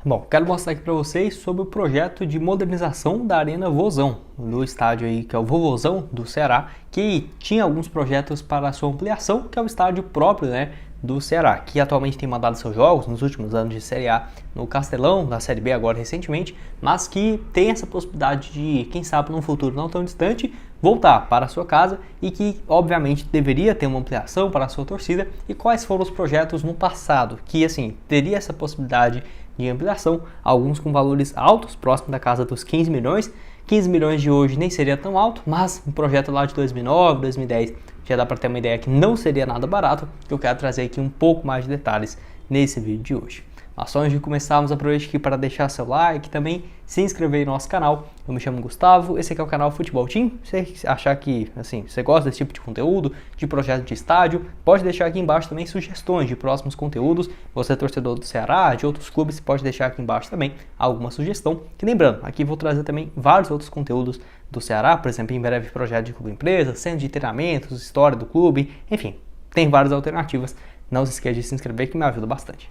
Bom, quero mostrar aqui para vocês sobre o projeto de modernização da Arena Vozão, do estádio aí que é o Vovozão do Ceará, que tinha alguns projetos para a sua ampliação, que é o estádio próprio, do Ceará, que atualmente tem mandado seus jogos nos últimos anos de Série A no Castelão, na Série B agora recentemente, mas que tem essa possibilidade de, quem sabe, num futuro não tão distante, voltar para a sua casa e que, obviamente, deveria ter uma ampliação para a sua torcida. E quais foram os projetos no passado que, assim, teria essa possibilidade de ampliação, alguns com valores altos, próximo da casa dos 15 milhões. 15 milhões de hoje nem seria tão alto, mas um projeto lá de 2009, 2010 já dá para ter uma ideia que não seria nada barato, que eu quero trazer aqui um pouco mais de detalhes nesse vídeo de hoje. Mas só antes de começarmos, aproveite aqui para deixar seu like e também se inscrever no nosso canal. Eu me chamo Gustavo, esse aqui é o canal Futebol Team. Se você achar que assim, você gosta desse tipo de conteúdo, de projeto de estádio, pode deixar aqui embaixo também sugestões de próximos conteúdos. Você é torcedor do Ceará, de outros clubes, pode deixar aqui embaixo também alguma sugestão. Que lembrando, aqui vou trazer também vários outros conteúdos do Ceará, por exemplo, em breve projeto de clube empresa, centro de treinamentos, história do clube, enfim, tem várias alternativas. Não se esqueça de se inscrever que me ajuda bastante.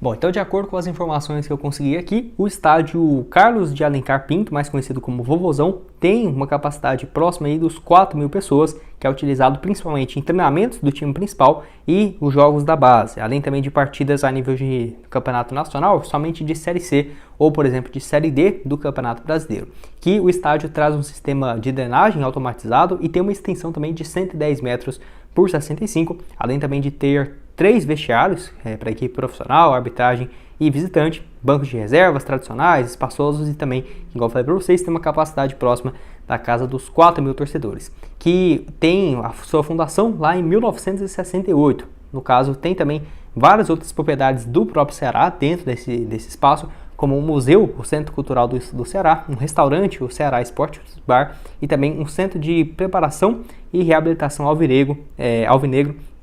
Bom, então de acordo com as informações que eu consegui aqui, o estádio Carlos de Alencar Pinto, mais conhecido como Vovozão, tem uma capacidade próxima aí dos 4 mil pessoas, que é utilizado principalmente em treinamentos do time principal e os jogos da base, além também de partidas a nível de campeonato nacional, somente de Série C ou, por exemplo, de Série D do Campeonato Brasileiro, que o estádio traz um sistema de drenagem automatizado e tem uma extensão também de 110 metros por 65, além também de ter 3 vestiários para equipe profissional, arbitragem e visitante, bancos de reservas tradicionais, espaçosos e também, igual eu falei para vocês, tem uma capacidade próxima da casa dos 4 mil torcedores, que tem a sua fundação lá em 1968. No caso, tem também várias outras propriedades do próprio Ceará dentro desse espaço, como um museu, o Centro Cultural do Ceará, um restaurante, o Ceará Esporte Bar, e também um centro de preparação e reabilitação alvinegro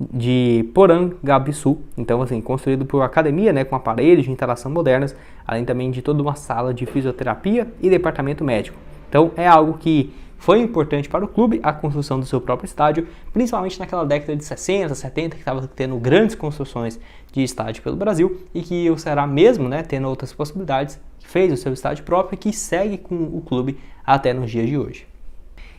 de Porangabuçu. Então, assim, construído por academia, com aparelhos de instalação modernas, além também de toda uma sala de fisioterapia e departamento médico. Então, é algo que foi importante para o clube, a construção do seu próprio estádio, principalmente naquela década de 60, 70, que estava tendo grandes construções de estádio pelo Brasil, e que o Ceará mesmo, tendo outras possibilidades, fez o seu estádio próprio e que segue com o clube até nos dias de hoje.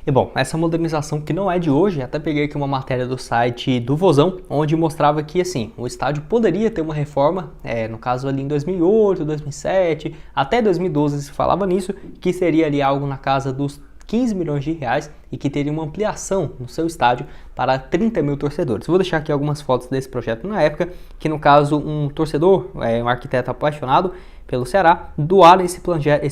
E bom, essa modernização que não é de hoje, até peguei aqui uma matéria do site do Vozão, onde mostrava que assim, o estádio poderia ter uma reforma, no caso ali em 2008, 2007, até 2012 se falava nisso, que seria ali algo na casa dos 15 milhões de reais e que teria uma ampliação no seu estádio para 30 mil torcedores. Vou deixar aqui algumas fotos desse projeto na época, que no caso um torcedor, um arquiteto apaixonado pelo Ceará, doaram esse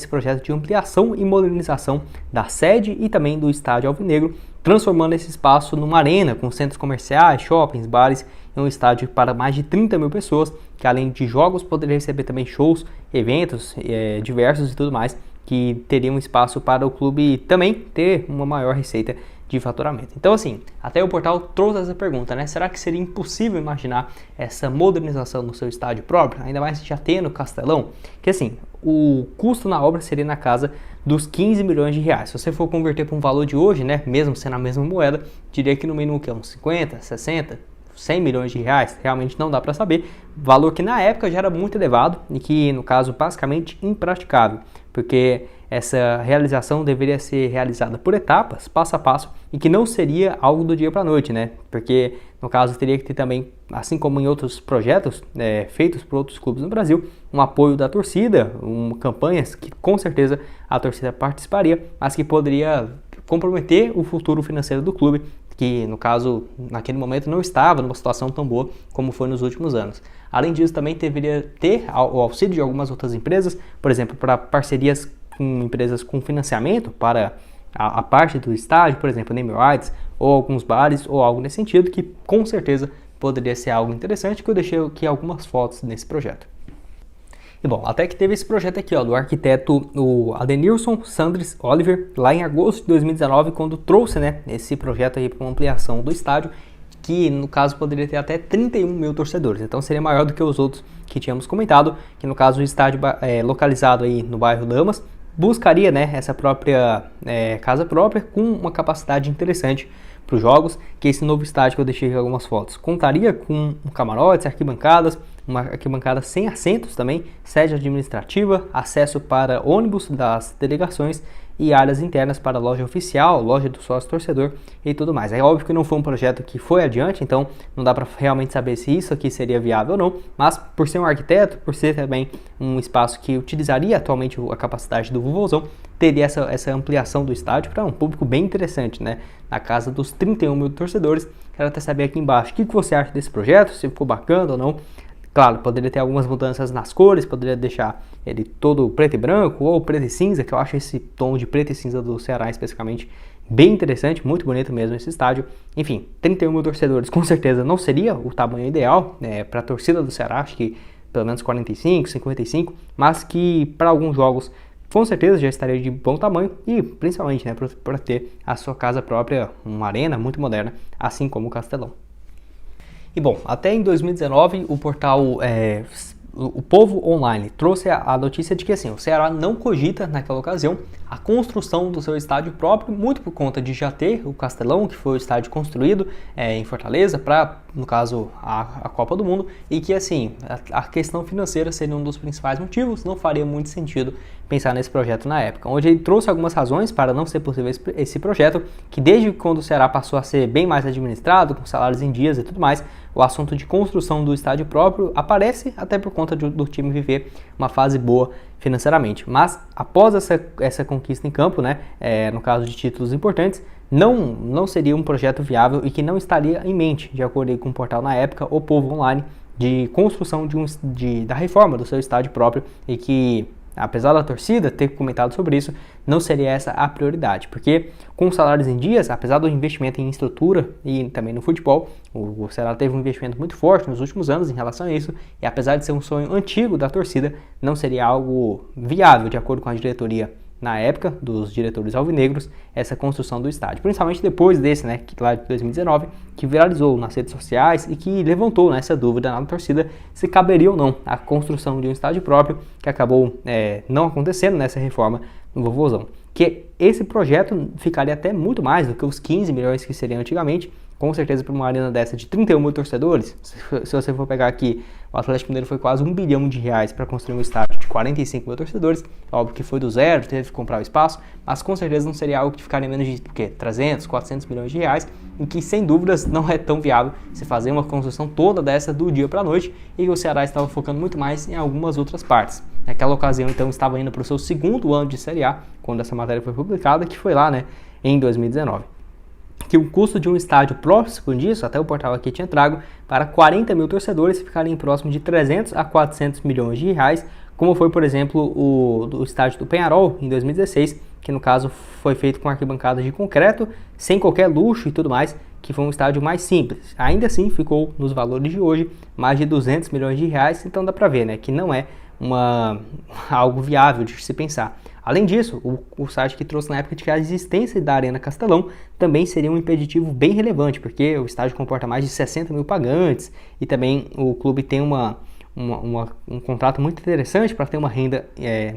projeto de ampliação e modernização da sede e também do estádio alvinegro, transformando esse espaço numa arena com centros comerciais, shoppings, bares e um estádio para mais de 30 mil pessoas, que além de jogos poderia receber também shows, eventos diversos e tudo mais, que teria um espaço para o clube também ter uma maior receita de faturamento. Então assim, até o portal trouxe essa pergunta, será que seria impossível imaginar essa modernização no seu estádio próprio, ainda mais já tendo Castelão? Que assim, o custo na obra seria na casa dos 15 milhões de reais. Se você for converter para um valor de hoje, mesmo sendo a mesma moeda, diria que no mínimo que é uns 50, 60, 100 milhões de reais, realmente não dá para saber, valor que na época já era muito elevado e que no caso basicamente impraticável, porque essa realização deveria ser realizada por etapas, passo a passo, e que não seria algo do dia para a noite, porque no caso teria que ter também, assim como em outros projetos feitos por outros clubes no Brasil, um apoio da torcida, campanhas que com certeza a torcida participaria, mas que poderia comprometer o futuro financeiro do clube, que no caso, naquele momento não estava numa situação tão boa como foi nos últimos anos. Além disso, também deveria ter o auxílio de algumas outras empresas, por exemplo, para parcerias com empresas com financiamento para a parte do estádio, por exemplo, name rights, ou alguns bares, ou algo nesse sentido, que com certeza poderia ser algo interessante, que eu deixei aqui algumas fotos nesse projeto. E bom, até que teve esse projeto aqui, do arquiteto o Adenilson Sandres Oliver, lá em agosto de 2019, quando trouxe, esse projeto aí para uma ampliação do estádio, que no caso poderia ter até 31 mil torcedores, então seria maior do que os outros que tínhamos comentado, que no caso o estádio localizado aí no bairro Damas, buscaria essa própria casa própria com uma capacidade interessante para os jogos, que esse novo estádio que eu deixei aqui algumas fotos contaria com camarotes, arquibancadas, uma arquibancada sem assentos também, sede administrativa, acesso para ônibus das delegações e áreas internas para loja oficial, loja do sócio torcedor e tudo mais. É óbvio que não foi um projeto que foi adiante, então não dá para realmente saber se isso aqui seria viável ou não, mas por ser um arquiteto, por ser também um espaço que utilizaria atualmente a capacidade do Vovozão, teria essa ampliação do estádio para um público bem interessante, né? Na casa dos 31 mil torcedores. Quero até saber aqui embaixo o que você acha desse projeto, se ficou bacana ou não. Claro, poderia ter algumas mudanças nas cores, poderia deixar ele todo preto e branco ou preto e cinza, que eu acho esse tom de preto e cinza do Ceará especificamente bem interessante, muito bonito mesmo esse estádio. Enfim, 31 mil torcedores com certeza não seria o tamanho ideal, né, para a torcida do Ceará, acho que pelo menos 45, 55, mas que para alguns jogos com certeza já estaria de bom tamanho e principalmente, né, para ter a sua casa própria, uma arena muito moderna, assim como o Castelão. E bom, até em 2019 o portal o Povo Online trouxe a notícia de que assim, o Ceará não cogita naquela ocasião a construção do seu estádio próprio, muito por conta de já ter o Castelão, que foi o estádio construído em Fortaleza para, no caso, a Copa do Mundo, e que assim, a questão financeira seria um dos principais motivos, não faria muito sentido pensar nesse projeto na época, onde ele trouxe algumas razões para não ser possível esse projeto, que desde quando o Ceará passou a ser bem mais administrado, com salários em dias e tudo mais, o assunto de construção do estádio próprio aparece até por conta do time viver uma fase boa financeiramente. Mas após essa conquista em campo, né, no caso de títulos importantes, não seria um projeto viável e que não estaria em mente, de acordo com o portal na época, o Povo Online, de construção da reforma do seu estádio próprio e que, apesar da torcida ter comentado sobre isso, não seria essa a prioridade, porque com os salários em dias, apesar do investimento em estrutura e também no futebol, o Ceará teve um investimento muito forte nos últimos anos em relação a isso, e apesar de ser um sonho antigo da torcida, não seria algo viável, de acordo com a diretoria na época, dos diretores alvinegros, essa construção do estádio. Principalmente depois desse, né, lá de 2019, que viralizou nas redes sociais e que levantou, né, essa dúvida na torcida se caberia ou não a construção de um estádio próprio, que acabou não acontecendo nessa reforma no Vovozão. Que esse projeto ficaria até muito mais do que os 15 milhões que seria antigamente, com certeza para uma arena dessa de 31 mil torcedores. Se você for pegar aqui, o Atlético Mineiro foi quase R$1 bilhão para construir um estádio de 45 mil torcedores. Óbvio que foi do zero, teve que comprar o espaço, mas com certeza não seria algo que ficaria menos de 300, 400 milhões de reais, em que sem dúvidas não é tão viável se fazer uma construção toda dessa do dia para a noite, e o Ceará estava focando muito mais em algumas outras partes. Naquela ocasião, então, estava indo para o seu segundo ano de Série A, quando essa matéria foi publicada, que foi lá, né, em 2019. Que o custo de um estádio próximo disso, até o portal aqui tinha trago, para 40 mil torcedores ficarem próximo de 300 a 400 milhões de reais, como foi, por exemplo, o estádio do Penharol em 2016, que no caso foi feito com arquibancadas de concreto, sem qualquer luxo e tudo mais, que foi um estádio mais simples. Ainda assim, ficou nos valores de hoje mais de 200 milhões de reais, então dá para ver, né, que não é algo viável de se pensar. Além disso, o site que trouxe na época de que a existência da Arena Castelão também seria um impeditivo bem relevante, porque o estádio comporta mais de 60 mil pagantes e também o clube tem um contrato muito interessante para ter uma renda,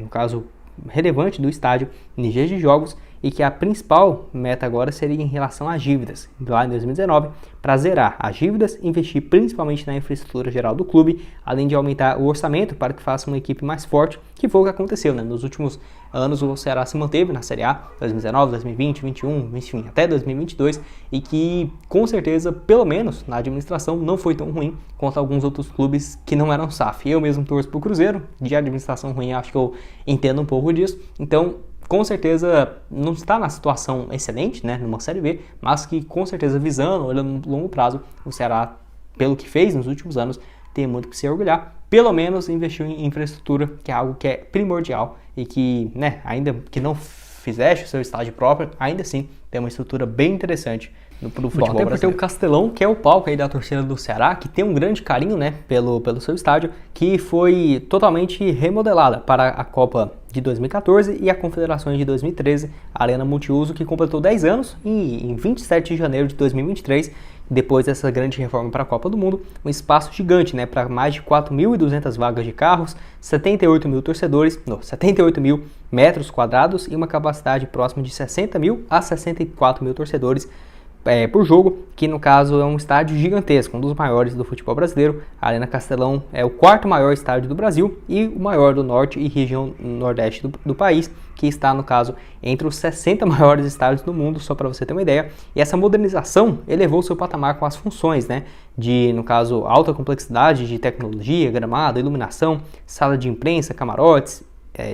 no caso, relevante do estádio em dias de jogos, e que a principal meta agora seria em relação às dívidas, lá em 2019, para zerar as dívidas, investir principalmente na infraestrutura geral do clube, além de aumentar o orçamento para que faça uma equipe mais forte, que foi o que aconteceu, né? Nos últimos anos o Ceará se manteve na Série A, 2019, 2020, 2021, enfim, até 2022, e que com certeza, pelo menos na administração, não foi tão ruim quanto alguns outros clubes que não eram SAF. Eu mesmo torço para o Cruzeiro, de administração ruim acho que eu entendo um pouco disso, então com certeza não está na situação excelente, né, numa Série B, mas que com certeza visando, olhando no longo prazo, o Ceará, pelo que fez nos últimos anos, tem muito que se orgulhar. Pelo menos investiu em infraestrutura, que é algo que é primordial e que, né, ainda que não fizesse o seu estádio próprio, ainda assim tem uma estrutura bem interessante no futebol brasileiro. Até por ter o Castelão, que é o palco aí da torcida do Ceará, que tem um grande carinho, né, pelo seu estádio, que foi totalmente remodelada para a Copa de 2014 e a Confederações de 2013, a Arena Multiuso, que completou 10 anos e em 27 de janeiro de 2023, depois dessa grande reforma para a Copa do Mundo, um espaço gigante, né, para mais de 4.200 vagas de carros, 78 mil torcedores, 78 mil metros quadrados e uma capacidade próxima de 60 mil a 64 mil torcedores, por jogo, que no caso é um estádio gigantesco, um dos maiores do futebol brasileiro. A Arena Castelão é o quarto maior estádio do Brasil e o maior do norte e região nordeste do país, que está, no caso, entre os 60 maiores estádios do mundo, só para você ter uma ideia. E essa modernização elevou seu patamar com as funções, né, de, no caso, alta complexidade de tecnologia, gramado, iluminação, sala de imprensa, camarotes,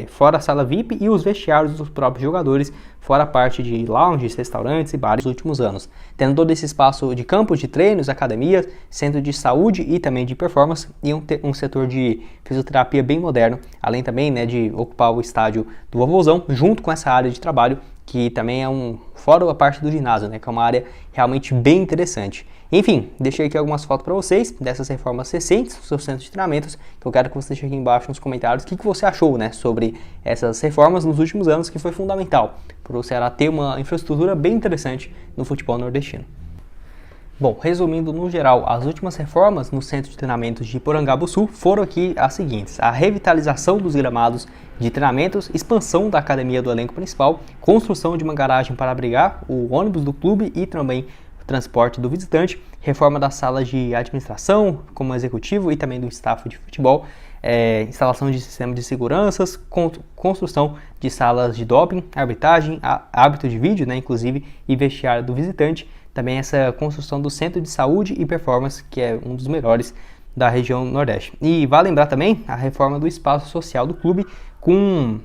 fora a sala VIP e os vestiários dos próprios jogadores, fora a parte de lounges, restaurantes e bares nos últimos anos. Tendo todo esse espaço de campos de treinos, academias, centro de saúde e também de performance e um setor de fisioterapia bem moderno, além também, né, de ocupar o estádio do Vovozão, junto com essa área de trabalho, que também é fora a parte do ginásio, né, que é uma área realmente bem interessante. Enfim, deixei aqui algumas fotos para vocês dessas reformas recentes do seu centro de treinamentos, que eu quero que você deixe aqui embaixo nos comentários o que você achou, né, sobre essas reformas nos últimos anos, que foi fundamental para o Ceará ter uma infraestrutura bem interessante no futebol nordestino. Bom, resumindo no geral, as últimas reformas no centro de treinamentos de Porangabuçu foram aqui as seguintes: a revitalização dos gramados de treinamentos, expansão da academia do elenco principal, construção de uma garagem para abrigar o ônibus do clube e também transporte do visitante, reforma das salas de administração, como executivo e também do staff de futebol, instalação de sistema de seguranças, construção de salas de doping, arbitragem, árbitro de vídeo, né, inclusive, e vestiário do visitante, também essa construção do centro de saúde e performance, que é um dos melhores da região Nordeste. E vale lembrar também a reforma do espaço social do clube, com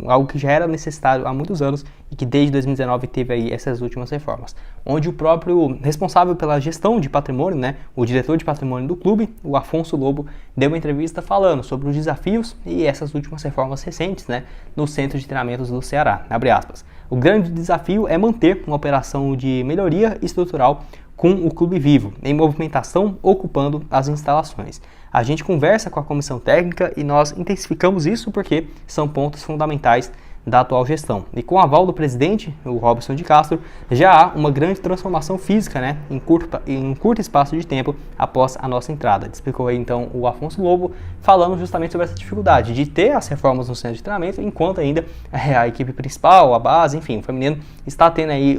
algo que já era necessário há muitos anos e que desde 2019 teve aí essas últimas reformas, onde o próprio responsável pela gestão de patrimônio, né, o diretor de patrimônio do clube, o Afonso Lobo, deu uma entrevista falando sobre os desafios e essas últimas reformas recentes, né, no centro de treinamentos do Ceará, abre aspas. O grande desafio é manter uma operação de melhoria estrutural com o clube vivo, em movimentação, ocupando as instalações. A gente conversa com a comissão técnica e nós intensificamos isso porque são pontos fundamentais da atual gestão. E com o aval do presidente, o Robson de Castro, já há uma grande transformação física, né, em curto espaço de tempo após a nossa entrada. Explicou aí então o Afonso Lobo, falando justamente sobre essa dificuldade de ter as reformas no centro de treinamento, enquanto ainda a equipe principal, a base, enfim, o feminino está tendo aí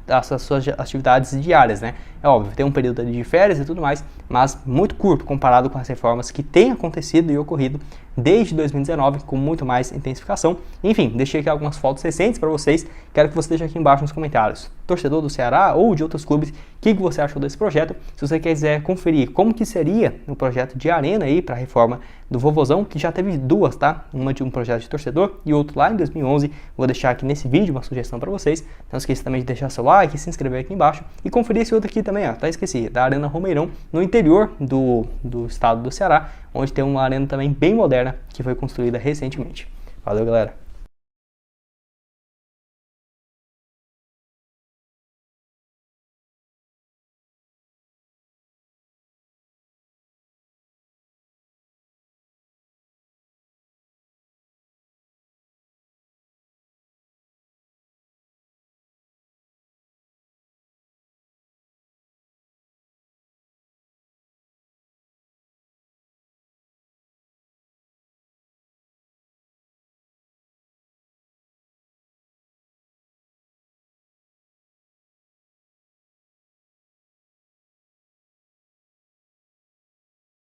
as suas atividades diárias, né? É óbvio, tem um período de férias e tudo mais, mas muito curto comparado com as reformas que têm acontecido e ocorrido desde 2019, com muito mais intensificação. Enfim, deixei aqui algumas fotos recentes para vocês, quero que você deixe aqui embaixo nos comentários. Torcedor do Ceará ou de outros clubes, o que você achou desse projeto? Se você quiser conferir como que seria o projeto de arena aí para a reforma do Vovozão, que já teve duas, tá? Uma de um projeto de torcedor e outro lá em 2011. Vou deixar aqui nesse vídeo uma sugestão para vocês. Não esqueça também de deixar seu like, se inscrever aqui embaixo e conferir esse outro aqui também, ó, tá? Esqueci, da Arena Romeirão, no interior do estado do Ceará, onde tem uma arena também bem moderna que foi construída recentemente. Valeu, galera!